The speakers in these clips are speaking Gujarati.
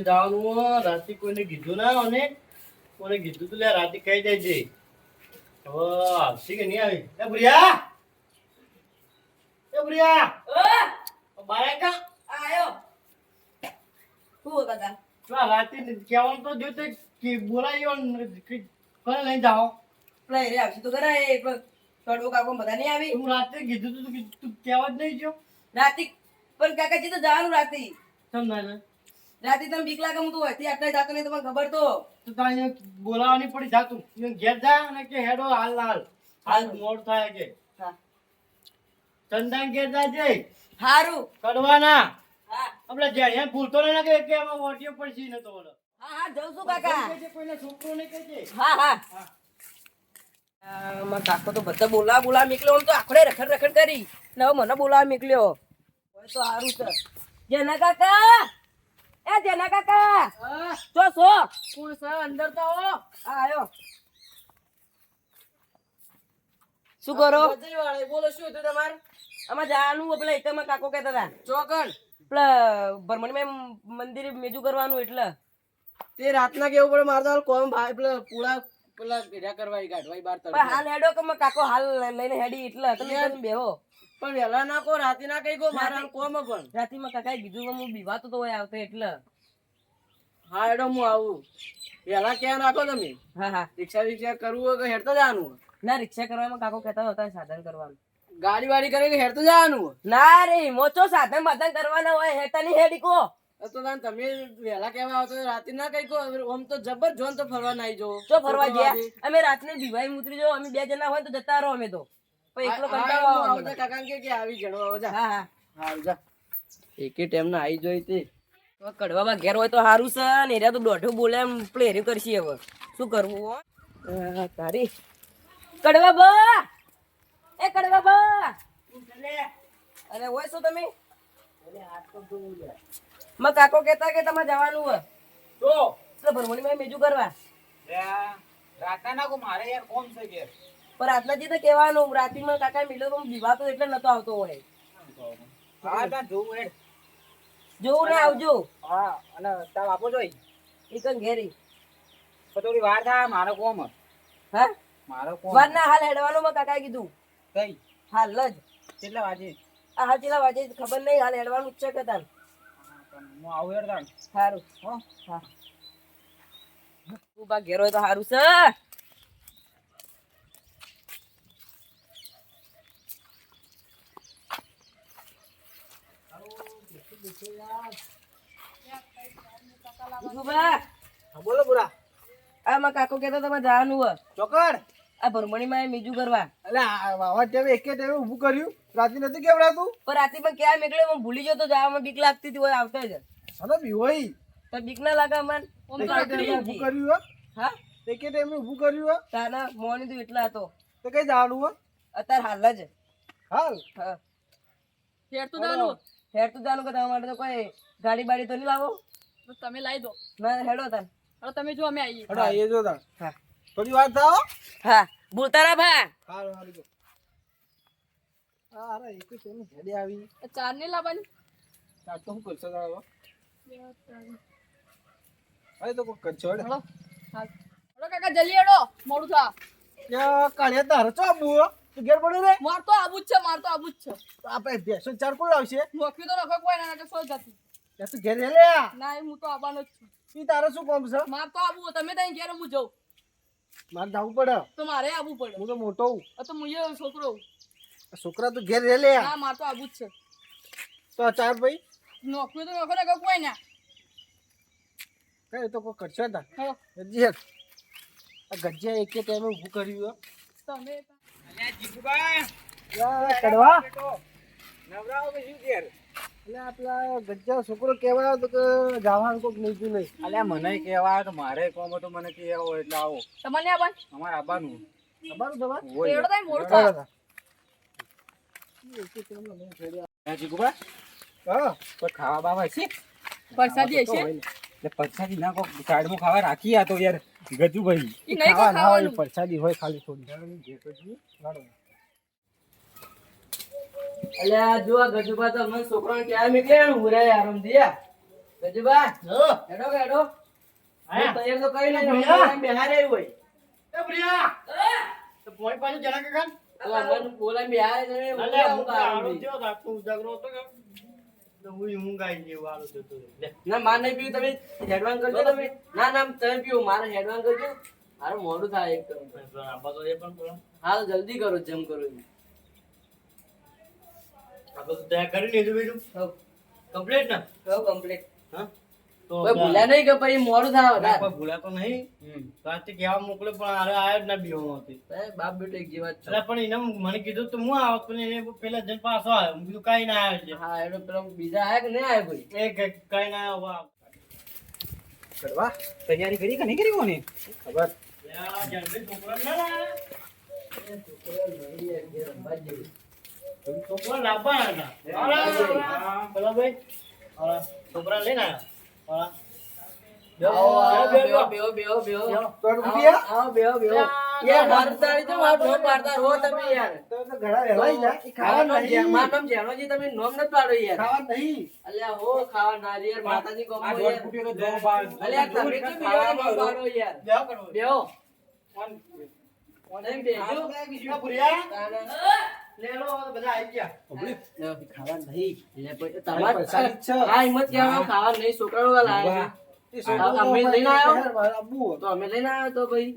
લઈને જવાનું રાતે કોઈને કીધું ના અને કોને કીધું તું લે રાતે કહી દેજે હવે આવશે કે નહીં આવી એ ભુરિયા બારે કા આયો શું કાકા તો રાતે કહેવાનું તો જોતે કે બોલાયો કોને લઈને જાઓ પેલા એ આવશે તો કરાય પણ કડવો કાકો બધા નહીં આવી હું રાતે કીધું તું કહેવા જ નહીં જો રાતે પણ કાકાજી તો જવાનું રાતે સમજાય રાતે તમે બીક લાગે હું તો હોયથી આટલા જાતો નહીં તમને ખબર તો તારે બોલાવાની પડી જાતું ઘેર જા અને કે હેડો હાલ હાલ મોડ થાય કે હા ચંદન ઘેર જાજે હારું કડવાના હા આપણે જેણિયા ભૂલતો નહીં કે એમાં ઓટિયો પડશે ને તો બોલો હા હા જઉં છું કાકા કોઈને છોકરો નહીં કહેજે હા હા મારા કાકો તો બધા બોલાવા નીકળ્યો આમ તો આખડે રખડ કરી ને હવે મને બોલાવા નીકળ્યો હોય તો સારું છે જેના કાકા એ જેના કાકા તો સો કોણ છે અંદર તો આવો આયો શું કરો બોલો શું હતું તમારે આમાં જવાનું પેલા એકમાં કાકો કહેતા હતા ચોકડ પેલા ભરમણીમાં મંદિર મેજું કરવાનું એટલે તે રાતના કેવું પડે મારતો કોમ ભાઈ પેલા પૂળા પેલા ભેડા કરવા ગાઢવાઈ બાર પણ હાલ હેડો કે કાકો હાલ લઈને હેડી એટલે તમે બેહો પણ વેલા ના કો રાતે ના કઈ કો મારા કોમ પણ રાતીમાં કાકાએ કીધું કે હું બીવાતો તો હોય આવતો એટલે હા હેડો હું આવું વેલા ક્યાં રાખો તમે હા હા રિક્ષા કરવું હોય કે હેડતો જવાનું ના રિક્ષા કરવામાં કાકો કહેતા હતા સાધન કરવાનું ગાડી વાડી કરે કે હેડતો જવાનું ના રે મોચો સાધન બાધન કરવાના હોય હેતા ની હેડી કો તો તમે વેલા કેવા આવતો રાતે ના કઈ કો આમ તો જબર જોન તો ફરવા નાઈ જો તો ફરવા ગયા અમે રાતને બીવાઈ ઉતરી જો અમે બે જણા હોય તો જતા રહો અમે તો પણ એકલો કંટાળો આવે કાકા કે આવી જણો આવજા હા હા હા આવજા એકે ટાઈમ ના આવી જોઈ તે કડવામાં ઘેર હોય તો સારું છે ને એરા તો દોઢું બોલે એમ પ્લેરી કરશી હવે શું કરવું હો તારી કડવા બા એ કડવા બા અરે હોય શું તમે માં કાકો કહેતા કે તમે જવાનું હોય તો એટલે ભરમણી માં મેજું કરવા રાતના ના કો મારે યાર કોમ છે કે પણ રાતના જે તો કહેવાનું રાતીમાં કાકા મિલ્યો તો બીવાતો એટલે નતો આવતો હોય હા તા જોઉં હેડ જોવું ને આવજો હા અને તા આપો જોઈ એકન ઘેરી થોડી વાર થાય મારો કોમ હા મારો કોમ વાર ના હાલ હેડવાનું માં કાકાએ કીધું કઈ હાલ જ કેટલા વાગે આ હાલ ચેલા વાજે ખબર નહીં હાલ હેડવાનું છે કે તાર હું આવું હેડતા સારું હો હા તું બા ઘેર હોય તો સારું છે બોલો બુરા આમાં કાકો કહેતા તમે જવાનું હોય ચોકડ આ ભરમણીમાં બીજું કરવા એટલે વાવા ટેવે એકે ટેવે ઊભું કર્યું રાતે નથી કેવડાતું પણ રાતીમાં ક્યાં નીકળ્યો હું ભૂલી જતો જવામાં બીક લાગતી હતી હોય આવતો જ હવે બીહોઈ તો બીક ના લાગે મન એકે ટેવે ઊભું કર્યું હો હા એકે ટેવે ઊભું કર્યું હો તાના મોની તું એટલા હતો તો કઈ જવાનું હો અત્યારે હાલ જ હાલ હા હેરતું જાનું કે તમારા માટે તો કોઈ ગાડી બાડી તો નહીં લાવો તમે લાવી દો ના હેડો તાર હવે તમે જો અમે આવીએ હડા એ જો તા હા થોડી વાર થાઓ હા ભૂલતા ના ભા હાલ હાલ જો અરે એક સેની હેડે આવી ચાર ને લાવવાની તાર તો હું કરશો દાવા અરે તો કોઈ કરશો હેડ હલો હા હલો કાકા જલ્દી હેડો મોડું થા યા કાળિયા તાર ચો આબુ તું ઘેર પડે રે માર તો આબુ જ છે આપણે બેસો ચાર કોણ આવશે નોકરી તો નખો કોઈ ના સો જતી યા તું ઘેર લે ના હું તો આવવાનો જ છું ઈ તારે શું કામ છે માર તો આબુ તમે ત્યાં ઘેર હું જાઉં મારે જવું પડે તો મારે આવવું પડે હું તો મોટો હું આ તો હું છોકરો છોકરા તું ઘેર લે ના માર તો આબુ જ છે તો આ ચાર ભાઈ નોકરી તો નખો નખો કોઈ ના કઈ તો કોઈ કરશો તા હલો જી આ ગજ્જા એકે ટાઈમે ઊભું કર્યું તમે અલ્યા જીગુબા યા કડવા નવરાઓ કે શું ઘેર એટલે આપલા ગજ્જા છોકરો કહેવાય તો કે જવાનું કોક નીચું નહીં અલ્યા મને કહેવાય તો મારે કોમ તો મને કહેવો એટલે આવો તમને આબાન અમારે આવવાનું તમારું તમાર હેડો તાઈ મોડું થા જીગુબા હા તો ખાવા બાવા છે પરસાદી હશે એટલે પરસાદી ના કો સાઈડમાં ખાવા રાખી આ તો યાર ગજુભાઈ ઈ નહીં ખાવા ના હોય ખાવાનું પરસાદી હોય ખાલી થોડી જે તો જી લાડો અલ્યા જો આ ગજુબા તો મને છોકરાને ક્યાં નીકળે ઉરે આરામ દિયા ગજુભાઈ, હો હેડો કે હેડો? આયા. હું તૈયાર તો કરી લઈને ભૈયા. બેહારે આવ્યો હોય. એ પ્રિયા તો પોણી પાછું જરા કાકા તો અમને બોલાવીને બેહારે તમે અલે હું હું કામ આરો બી. થયો તા તું જગરો તો કે તો હું ગાઈ જેવો આરો થતો લે ના માર નહીં પીવું, તમે હેડવાન કરજો તમે. ના ના તમે પીવો, મારે હેડવાન કરજો. મારું મોડું થાય એક તો. આબા તો એ પણ બોલો હા તો જલ્દી કરો જેમ કરો એમ. આ તો તૈયાર કરી લીધું બીજું કમ્પ્લીટ ને કહો complete. હા તો કોઈ ભૂલ્યા નહીં કે પછી મોડું થાય વધારે. કોઈ ભૂલા તો નહીં સાચી કહેવા મોકલે પણ આરે આયો જ ના બીવો હતી બાપ બેટો એક જેવા જ છો. એટલે પણ એને મને કીધું તો હું આવત પણ એને પેલા જણ પાછો આવ્યો હું કીધું કઈ ના આવ્યો હા એનો પેલો બીજા આયા કે નહીં આયા કોઈ? છે એ કઈ ના આવ્યો વાહ કરવા તૈયારી કરી કે નહીં કરી કોને ખબર યા જલ્દી છોકરા ના છોકરા લાવવા હતા પેલા ભાઈ છોકરા લઈને આવ્યા આવો, આવો, બેહો, બેહો, બેહો, બેહો. આવો, બેહો, બેહો. યાર, મારું તાળી તો મારું નોમ પાડતા રહો તમે યાર. મારું નામ જેણોજી, તમે નોમ નથી પાડો યાર. અલ્યા હો, ખાવા ના દે યાર, માતાજી કોમો યાર. અલ્યા તમે કેમ બીજાને નોમ પાડો યાર? બેહો. તમે બેહજો. તાના. ખાવા નહીં. એટલે પછી તમારે આ હિંમત કેવા ખાવા નહીં, છોકરાઓ લાયા છે. અમે લઈને આવ્યો તો અમે લઈને આવ્યો તો ભાઈ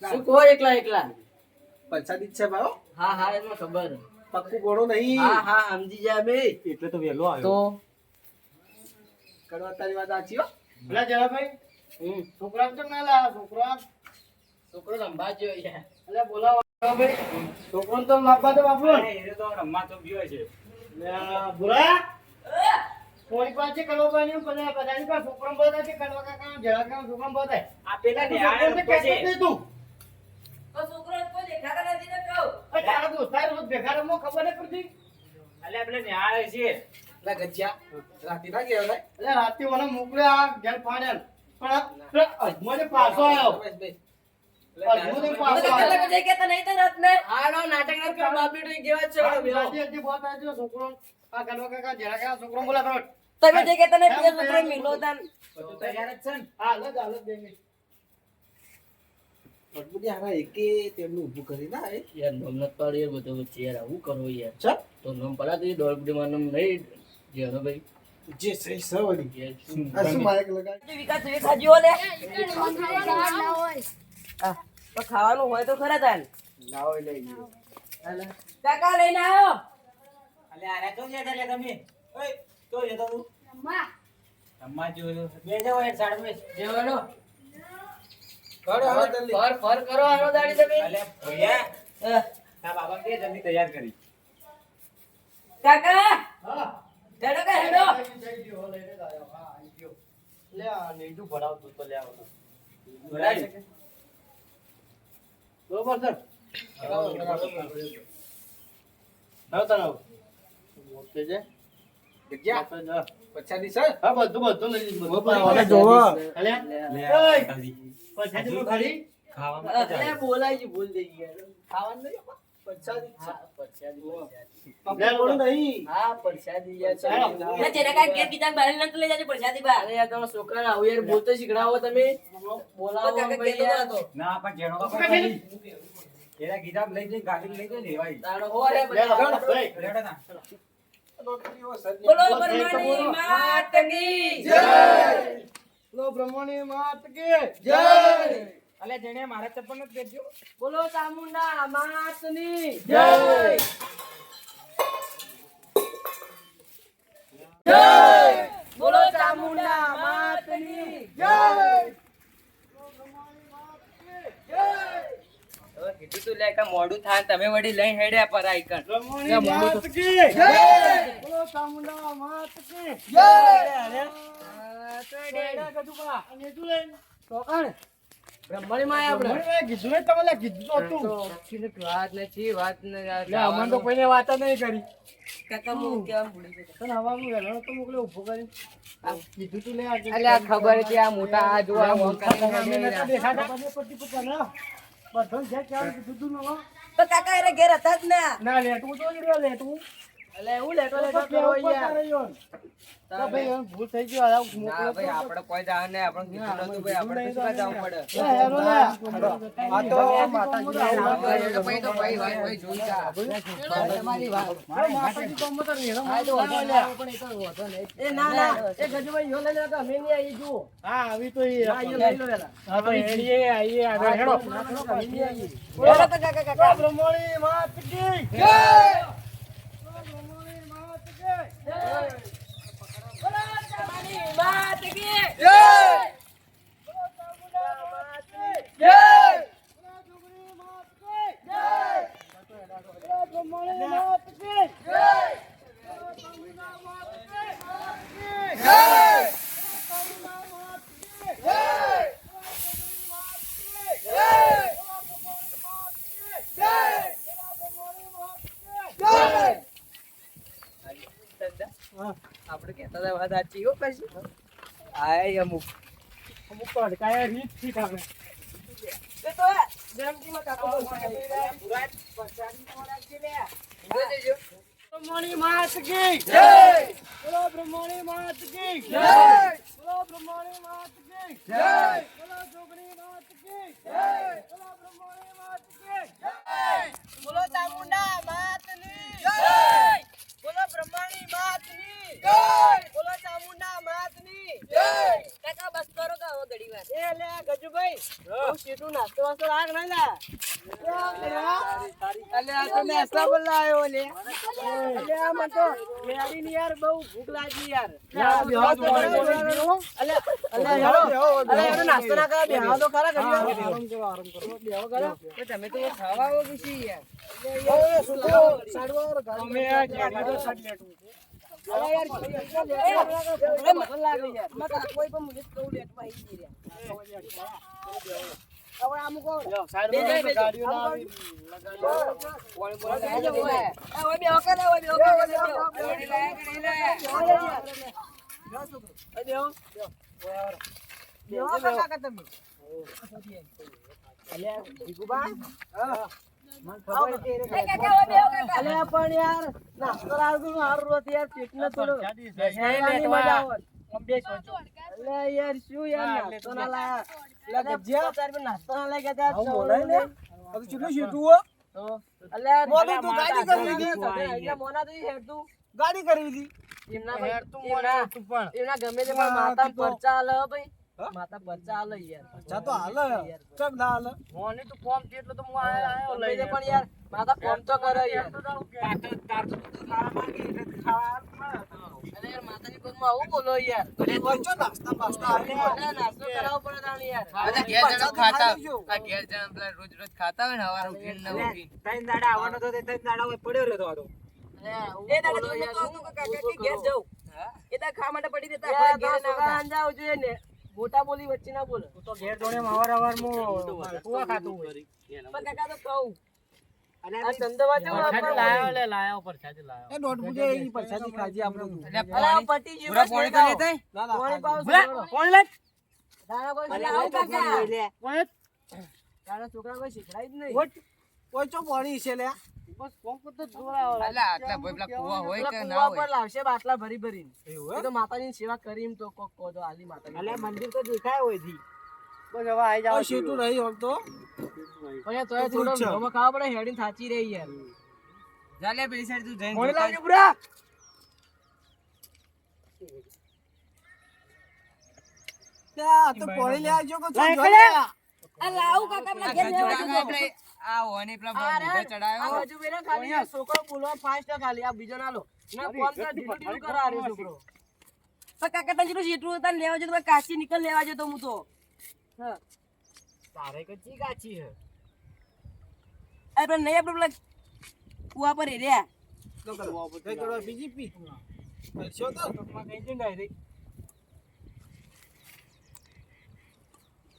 શું કહો એકલા એકલા? હા હા એમાં ખબર. હા હા સમજી જાય બે. એટલે તો વેલો આવ્યો તો ભલા જરા ભાઈ છોકરા તો ના લાવ છોકરા છોકરો સંભાળજો યાર. એટલે બોલાવો ભાઈ છોકરો તો લાવવા તો બાપુ તો રમવા તો ગયો છે બોલા કોઈ પાસે કરવા પાણી પણ બધાની પાસે છોકરો બોલતા છે કરવા કાકા જરા કાકા છોકરો બોલતા આ પેલા ને આ તો કે તું તો છોકરો કોઈ દેખાતા નથી ને કહું. આ તારા દોસ્તાર રોજ ભેગા રમો ખબર ન પડતી અલે આપણે ન્યાય છે એટલે રાતે મને મોકલ્યા આ ઘેર પાડેલ પણ અજમોને પાછો આવ્યો અજમોને પાછો આવ્યો કેટલા કહેતા નહીં તો રાત ને આનો નાટક ના કરો બાપ બેટો એક જેવા જ છે બેહો. આજે બોત આજે છોકરો આ ગલવા કાકા જરા કાકા છોકરો બોલા તો તમે જે કહેતા નહીં બીજા છોકરો મિલો તાન. બધું તૈયાર જ છે ને હાલત બે મિનિટ યાર નોમ નથી પાડ્યો યાર બધો વચ્ચે યાર આવું કરો યાર. તો નોમ પડાતી દોડ માં નામ નહીં જેનો ભાઈ વિકાસ ખાજો લે. હા, તો ખાવાનું હોય તો ખરા તાન. કાકા લઈને આવ્યો. અલે આરે તો જે એટલે તમે ઓય તો જે તો અમ્મા જો બે જાવ એક સાઈડ માં જેવાનો ફર ફર કરો આનો દાડી તમે. અલે ભૈયા હા. આ બાબા કે જલ્દી તૈયાર કરી કાકા હા હેડો કે હેડો. લે આ નીડું ભરાવતું તો લે આવો ભરાય છે. બરોબર સર હા તરાવ ઓકે છે હા બધું લઈ લીધું અલે ઓય પછી તો ખરી અરે બોલાય છે ભૂલ થઈ ગઈ યાર. ખાવાનું નહીં હા, પરસાદી. હા પરસાદી યાર છે. ના તેરા કાંઈ ઘેર કીધા બહાર ન લઈ જાજે પરસાદી બહાર. અરે યાર તમારા છોકરાને આવું યાર બોલતો શીખડાવો તમે. બોલાવો ભાઈ યાર. ના પણ જેનો કાકા એના ગીતા લઈ જઈ ગાડી લઈ જઈ લેવાય તારો હો રે બધા. રેડા ના બોલો બ્રહ્માની માત કી લો બ્રહ્મણી માત કે જય અલે જેને મારા ચપ્પલ નથી દેજો બોલો ચામુંડા માતની જય બોલો ચામુંડા માતની જય હવે કીધું તું લે કે મોડું થાય ને તમે વળી લઈ હેડ્યા પર આઈકન. બ્રહ્મણી માત કી જય બોલો ચામુંડા માત કી જય તો ડેડા કદુબા અને તું લઈ કોણ બ્રહ્મણી માં આપણે બ્રહ્મણી કીધું ને તમે કીધું તો તું વાત નથી વાત ને લે અમન તો કોઈને વાત જ નહીં કરી કાકા હું કેમ ભૂલી ગયો. તને હવાનું વેલો તો મોકલે ઉભો કરી આ કીધું તું લે આ અલ્યા ખબર છે આ મોટા આ જો આ અમે નતા દેખાતા પછી પટ્ટી પપ્પા ના બધો જે ચાલ કીધું તું તો કાકા એરે ઘેર હતા જ ને. ના લે તું તો રહ્યો લે તું અલે હું લેટો લેટો કરો યાર. તો ભાઈ એમ ભૂલ થઈ ગયો આ મોકલો ના ભાઈ આપણે કોઈ જાણ નહીં આપણે કીધું નતું ભાઈ આપણે તો શું જવું પડે. હેરો લે આ તો માતાજી તો ભાઈ તો ભાઈ ભાઈ જોઈ જા. તમારી વાત માતાજી કોમ તો નેરો આ તો વાંધો નહીં, પણ એ તો વાંધો નહીં. એ ના ના એ ગજુભાઈ યો લઈને તો અમે નહીં આવી જુઓ. હા આવી તો ઈ હા યો લઈ લો વેલા. હા તો હેડીએ આઈએ આગળ હેડો અમે નહીં આવી. હેડો તો કાકા કાકા. બ્રહ્મણી માત કી જય. બ્રહ્મણી માત કી બોલો તમારી માત કી જય જય. બ્રહ્મણી માત કી આપણે કહેતા હતા વાત સાચી હો કશું. આય અમુક અમુક તો અડકાયા રીત થી તમે એ તો ગરમજીમાં કાકો બોલશે. જોઈ લેજો. બ્રહ્મણી માત કી જય. બોલો બ્રહ્મણી માત કી જય. બોલો બ્રહ્મણી માત કી જય. બોલો જોગણી માત કી બોલો બ્રહ્મણી માત કી બોલો ચામુંડા માતની જય. બોલો બ્રહ્માણી માતની જય. બોલો ચામુંડા માતની જય. કાકા બસ કરો કે હવે ઘડી વાર. એ લે ગજુભાઈ હું સીધું નાસ્તો વાસ્તો રાખ નહીં લા. અલે આ તો નાસ્તા બોલવા આવ્યો લે. અલે આ મને તો મેડીની યાર બહુ ભૂખ લાગી યાર. અલે યાર નાસ્તો ના કરે બેહો તો ખરા ઘડી વાર. આરામ કરો બેહો કરો. તો તમે તો ખાવા આવો કે શી યાર. અમે આ જ્યાં તો સાડ લેટું અરે યાર મને લાગે યાર મત કોઈ પણ મુજે કહું લેટવા આવી રહ્યા. હવે આમ કો સાઈડ માં ગાડીઓ ના આવી ગાડી કરવી એમના ગમે તે પણ માતા પરચા આલે હો ભાઈ. માતા પરચા આલે યાર. તો હાલ ચક ના હાલ મોને તો ફોર્મ છે એટલે તો હું આયો લઈ લે પણ યાર માતા ફોર્મ તો કરે યાર. અરે યાર માતાની કોમમાં આવું બોલો યાર. નાસ્તા પાસ્તા અરે નાસ્તો કરાવવો પડે તાણી યાર. રોજ રોજ ખાતા હોય ને હવારે ઉઠીને ન ઉઠીને. ત્રણ દાડા આવવાનો તો તે ત્રણ દાડા હોય પડ્યો રહેતો હતો એ દાડે તો મેં કહું કે કાકા કે ઘેર જાઉં. એ દાડે ખાવા માટે પડી રહેતા યાર, ઘેર તો ના જાવ જોઈએ ને. મોટા બોલી વચ્ચે ના બોલો. તો ઘેર જોડે અવાર કુવા ખાતું હોય પણ કાકા તો કહું અને આ ધંધોમાં કેવું આપણે લાયો પરસાદી લાયો એ દોઢ બુજે એની પરસાદી ખાજી આપણે અરે આ પટી ગયું પૂરા બસ પોણી તો લઈ લેતા જાઓ. પોણી પાવ બોલા છો. કોણ લે તારા કોઈ અરે આવું કાકા. કોણ તારા છોકરા કોઈ શીખડાય જ નહીં. વોટ કોઈ ચો પાણી છે લે બસ કોમ તો જોરા અલા આટલા ભાઈ પેલા કુવા હોય કે પેલા ના કૂવા પર હોય. લાવશે બાટલા ભરી ભરીને. એવું એ તો માતાજીની સેવા કરી એમ તો કોક કહો તો આલી માતાજી. અલે મંદિર તો દેખાય હોય થી બસ હવે આઈ જાવ શેટું રહી આમ તો પણ યાર તોય થોડો વિડીયોમાં ખાવા પડે હેડીને થાચી રહી યાર. જા લે પેલી સાઈડ તું જઈને કોણ જોતા લાવજો બુરા ત્યાં તો પાણી લે આવજો કો આ લાવું કાકા પેલા ઘેર જો લેવા જજો. આપણે આ હોને પેલા આ રે, મોઢે આ ચડાયો બાજુ બેઠા ખાલી આ છોકરો બોલવા ફાસ્ટ ખાલી આ બીજો ના લો ના ફોન તો ઢીલું ઢીલું કરે આ રહ્યો છોકરો. પણ કાકા તને જેટલું જેટલું તને લેવા જતો કાચી નીકળ લેવા જતો હું તો. હા તારે કચ્ચી કાચી હે આપણે નહીં આપણે પેલા કુવા પર એ રહ્યા. તો કરવા કઈ કરવા બીજી પી શો તો કઈ જઈ ડાયરેક્ટ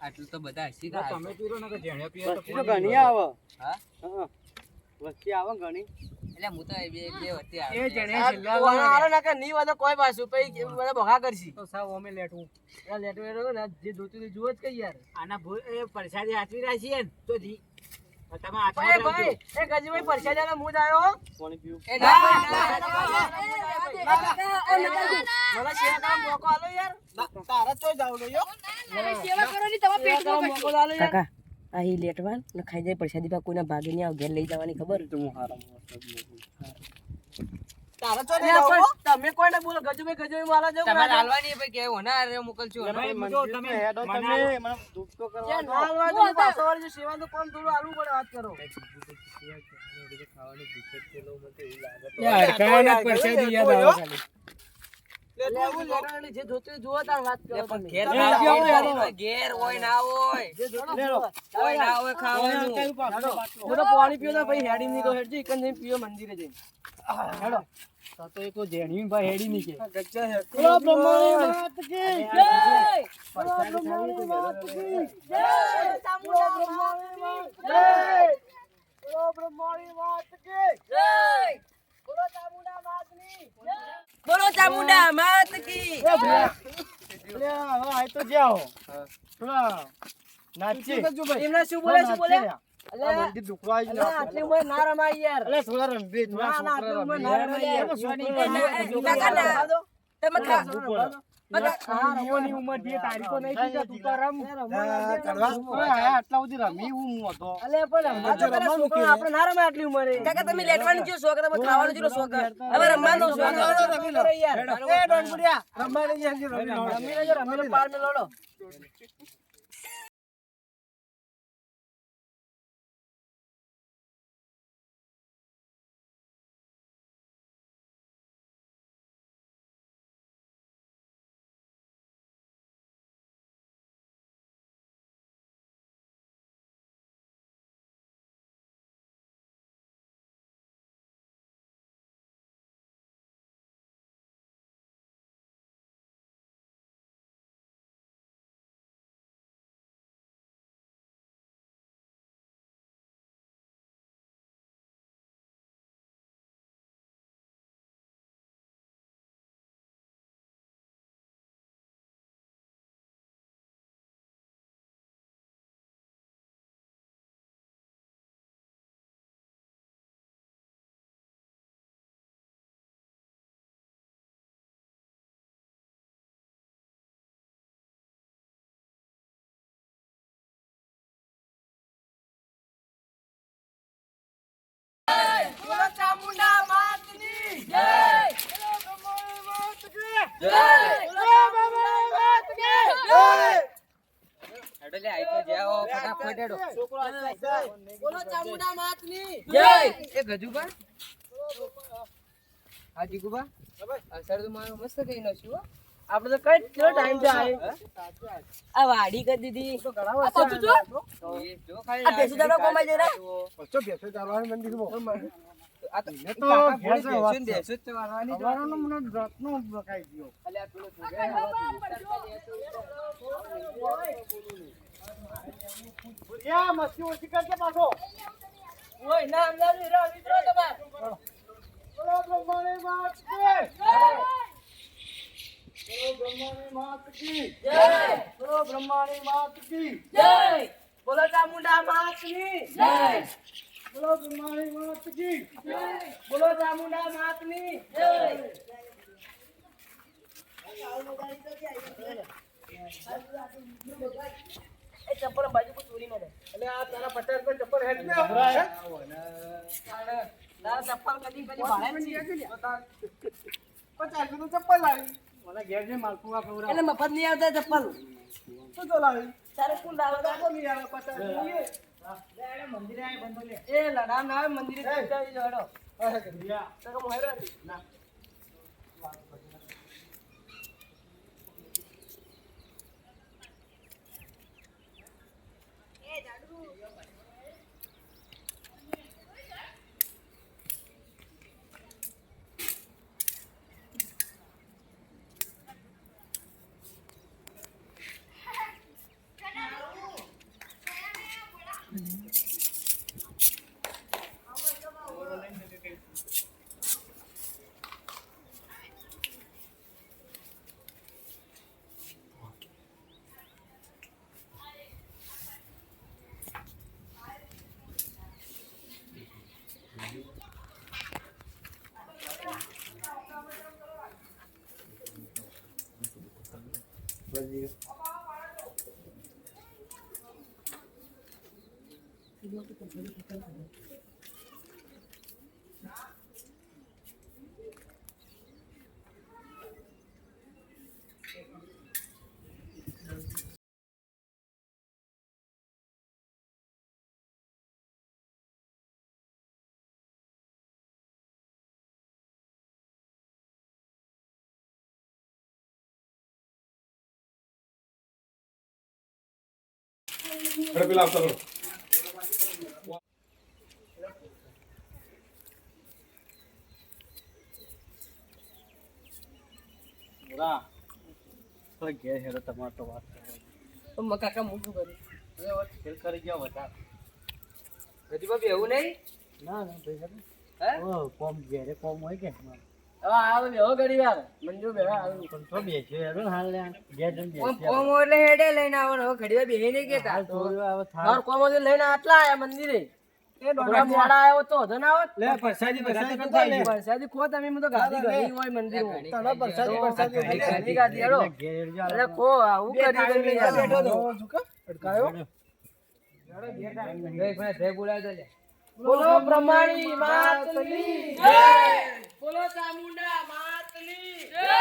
આટલું તો બધા હસી તમે પીરો ને કે જેણે પીએ તો વસ્તી તો ઘણી આવે. હા વસ્તી આવે ઘણી. એટલે હું તો બે બે વચ્ચે એ આવ્યો. જેણે આ છેલ્લા કુવાના હારો ના કે નહીં વધે કોઈ પાછું પછી બધા ભગા કરશી. તો સાવ અમે લેટવું આ લેટો લેટો ને જે જોતું તે જુઓ જ કઈ યાર. આના એ પરસાદી હાચવી રાખીએ ને તો જી તમે હાથમાં ભાઈ રાખજો. એ ગજુભાઈ પરસાજાનો મૂડ આવ્યો પાણી પીવું. એ ના, ના, મને સેવા કરવા મોકો આલો યાર તારા ચોય જાવ લો યો. સેવા કરો ની તમારા સેવા કરવા પેટમાં મોકો આલો યાર કાકા આ ઈ લેટવાન ને ખાઈ જાય પ્રસાદી પા કોઈના ભાગે નહીં આવે ઘેર લઈ જવાની ખબર તારા ચોય અરે જાવ લો. પણ તમે કોઈને બોલો ગજુભાઈ વાળા જવું તમારે હાલવાની ભાઈ કે હોના રે મોકલશું ભાઈ, હમણાં. જો તમે હેડો તમે મને દુઃખ તો કરવા યાર દો. ના હાલવા દો, પાછો વળજો, સેવાનું કોણ થોડું હાલવું પડે વાત કરો એટલે હું લેટાની જે જોતું હોય જુઓ તાર વાત કરો તમે. ઘેર તમે ના આવજો, હોય, યાર. ઘેર હોય ના હોય જે જોતું લેડો. જુઓ. હોય ના હોય ખાવાનું હું તો પાણી પીવો તો ભાઈ હેડી નીકળો હેડજો એકન જઈને પીવો મંદિરે જઈને હેડો તો એક જેણ્યું ભાઈ હેડી ની કે. ગચ્ચા હે બોલો બ્રહ્માની માત કી. જય બોલો બ્રહ્માની માત કી. જય બોલો બ્રહ્માની માત કી. બોલો બ્રહ્માની માત કી. જય બોલો ચામુંડા માતની જય બોલો ચામુંડા માત કી લે હવે આય તો જાઓ. થોડા નાચી. એમને શું બોલે શું બોલે આ મંદિર દુખવા આવી અલ્યા, આટલી ઉંમર ના રમાય યાર અલે થોડા રમવી થોડા ના ના આટલી છોકરા ઉંમર રમવી. ના રમાય યાર કાકા ના તમે જીવોની ઉંમર જે તારીખો નહીં થઈ તું તો રમ. આટલા સુધી રમી હું હતો. અલે પણ આપણે ના રમાય આટલી ઉંમરે કાકા તમે લેટવાનું જો શોખ તમે ખાવાનું જો શોખ હવે રમવાનો શોખ રમી લો યાર એ ડોનપુરિયા રમવાની છે હજી રમી લો. રમી લેજો રમી લો પાર મે લોડો બોલો ચામુંડા માતની જય બોલો બ્રહ્માની માત કી જય બોલો ચામુંડા માત કી જય હેડો લે, આઈ તો જાઓ, ફટાફટ હેડો. બોલો ચામુંડા માતની જય એ ગજુબા હા જીગુબા અસર તો મારો મસ્ત કઈ નાખ્યું હો. આપણે તો કઈ કેટલો ટાઈમ છે આ વાડી કરી દીધી આ બધું જો એ જો ખાલી આ બેસી દાડો કમાઈ જાય રે બચ્ચો બેસો ચાલવાનું મંદિરમાં. આ તો એ તો કાકા ઘેર ભોળી વાત બેસ્યું ને છે. બેસ્યું જ તો વારવાની જ સવારનો મને રાતનો બકાઈ ગયો. અલ્યા પેલો યા મસ્તી ઓછી કરજે પાછો. ઓય ના અંદર હીરો મિત્રો તમાર બોલો બ્રહ્માની માત કી. બોલો બ્રહ્માની માત કી. જય બોલો બ્રહ્માની માત કી. જય બોલો ચામુંડા માતની જય બોલો બ્રહ્માની માત કી. બોલો ચામુંડા માતની જય એ ચપ્પલ બાજુ પર ચોરી મેલે એટલે આ તારા 50 રૂપિયા ચપ્પલ હેડ ને તારા ચપ્પલ કદી ભાડે જ છે 50 રૂપિયા ચપ્પલ લાવી. મને ઘેર જે માલપુઆ ખવડાવ. એટલે મફત નહીં આવતા ચપ્પલ શું તો લાવી? તારે કુલ લાવો તો આપો ને યાર 50 રૂપિયા. મંદિરે આય બંધો લે. એ લડામ ના આવે મંદિરે જઈ જડો હા ઘરિયા. તો કે મોહેરો ના. ગબ્બરજી. બોલા. તો ઘેર હેરો તમારે તો વાત કરવા. તો મારા કાકા મોટું કર્યું હવે વાત ખેલ કરી ગયા વધારે. ગજુબા બેવું નહીં ના ના ભાઈ સાહેબ. હે કોમ ઘેરે કોમ હોય કે હવે આવે બેહો ઘડી વાર મંજુ બેહા આવે પણ તો બેસ્યો હેરો ને હાલ ઘેર જઈને કોમ બેસ્યો. કોમ એટલે હેડે લઈને આવો ને હવે ઘડી વાર બેહી નહીં કેતા હાલ થોડી વાર હવે થાય. માર કોમ હતું લઈને આટલા આયા મંદિરે થોડા મોડા આવ્યો તો વધુ ના આવત લે પ્રસાદી પ્રસાદી તો કરતા લે. વરસાદી ખો તમે હું તો ગાદી ગઈ હોય મંદિર તને પ્રસાદી પ્રસાદી ગાદી ગાદી હેડો ઘેર હેડજો અરે ખો આવું કરી તમે યાર બેઠો તો ઝુકા અટકાયો. બોલો બ્રહ્માણી માતની જય બોલો ચામુંડા માતની જય